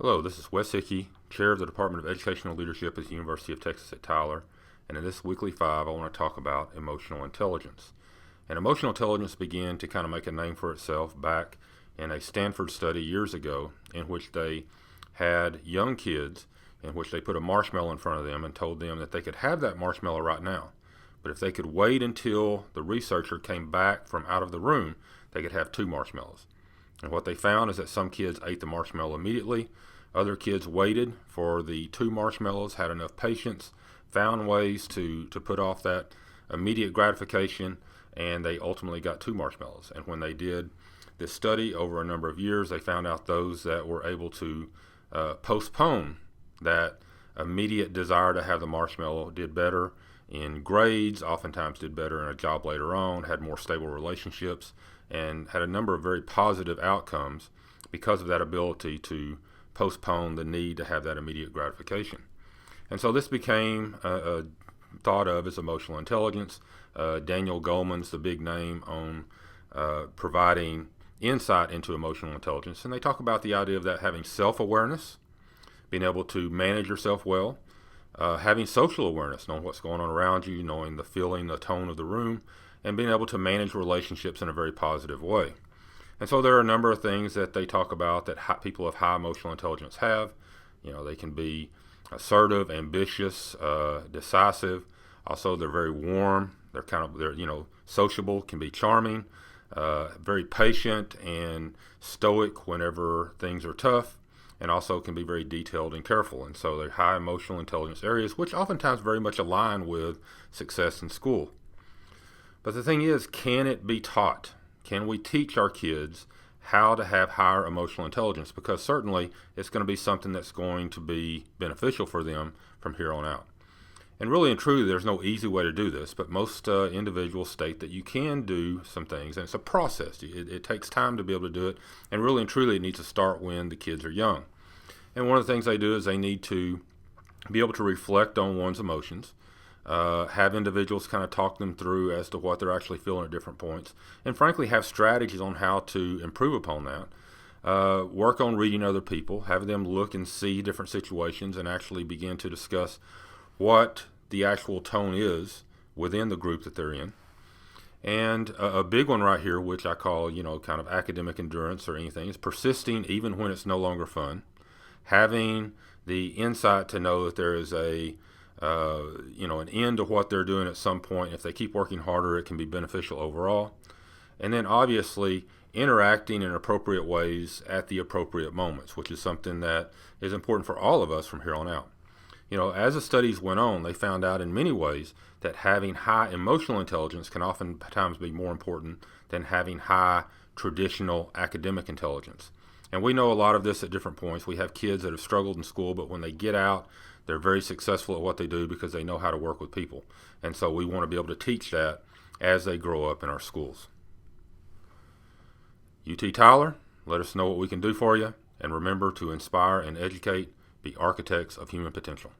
Hello, this is Wes Hickey, Chair of the Department of Educational Leadership at the University of Texas at Tyler, and in this Weekly 5 I want to talk about emotional intelligence. And emotional intelligence began to kind of make a name for itself back in a Stanford study years ago in which they had young kids in which they put a marshmallow in front of them and told them that they could have that marshmallow right now. But if they could wait until the researcher came back from out of the room, they could have two marshmallows. And what they found is that some kids ate the marshmallow immediately. Other kids waited for the two marshmallows, had enough patience, found ways to put off that immediate gratification, and they ultimately got two marshmallows. And when they did this study over a number of years, they found out those that were able to postpone that immediate desire to have the marshmallow did better in grades, oftentimes did better in a job later on, had more stable relationships, and had a number of very positive outcomes because of that ability to postpone the need to have that immediate gratification. And so this became thought of as emotional intelligence. Daniel Goleman's the big name on providing insight into emotional intelligence. And they talk about the idea of that having self-awareness, being able to manage yourself well, having social awareness, knowing what's going on around you, knowing the feeling, the tone of the room, and being able to manage relationships in a very positive way. And so there are a number of things that they talk about that people of high emotional intelligence have. You know, they can be assertive, ambitious, decisive. Also, they're very warm. They're sociable, can be charming, very patient and stoic whenever things are tough, and also can be very detailed and careful. And so they're high emotional intelligence areas, which oftentimes very much align with success in school. But the thing is, can it be taught? Can we teach our kids how to have higher emotional intelligence? Because certainly it's going to be something that's going to be beneficial for them from here on out. And really and truly, there's no easy way to do this, but most individuals state that you can do some things, and it's a process. It takes time to be able to do it, and really and truly it needs to start when the kids are young. And one of the things they do is they need to be able to reflect on one's emotions, have individuals kind of talk them through as to what they're actually feeling at different points, and frankly have strategies on how to improve upon that. Work on reading other people, have them look and see different situations and actually begin to discuss what the actual tone is within the group that they're in. And a big one right here, which I call, kind of academic endurance or anything, is persisting even when it's no longer fun. Having the insight to know that there is an end to what they're doing at some point. If they keep working harder, it can be beneficial overall. And then obviously interacting in appropriate ways at the appropriate moments, which is something that is important for all of us from here on out. As the studies went on, they found out in many ways that having high emotional intelligence can oftentimes be more important than having high traditional academic intelligence. And we know a lot of this at different points. We have kids that have struggled in school, but when they get out, they're very successful at what they do because they know how to work with people. And so we want to be able to teach that as they grow up in our schools. UT Tyler, let us know what we can do for you. And remember to inspire and educate, be architects of human potential.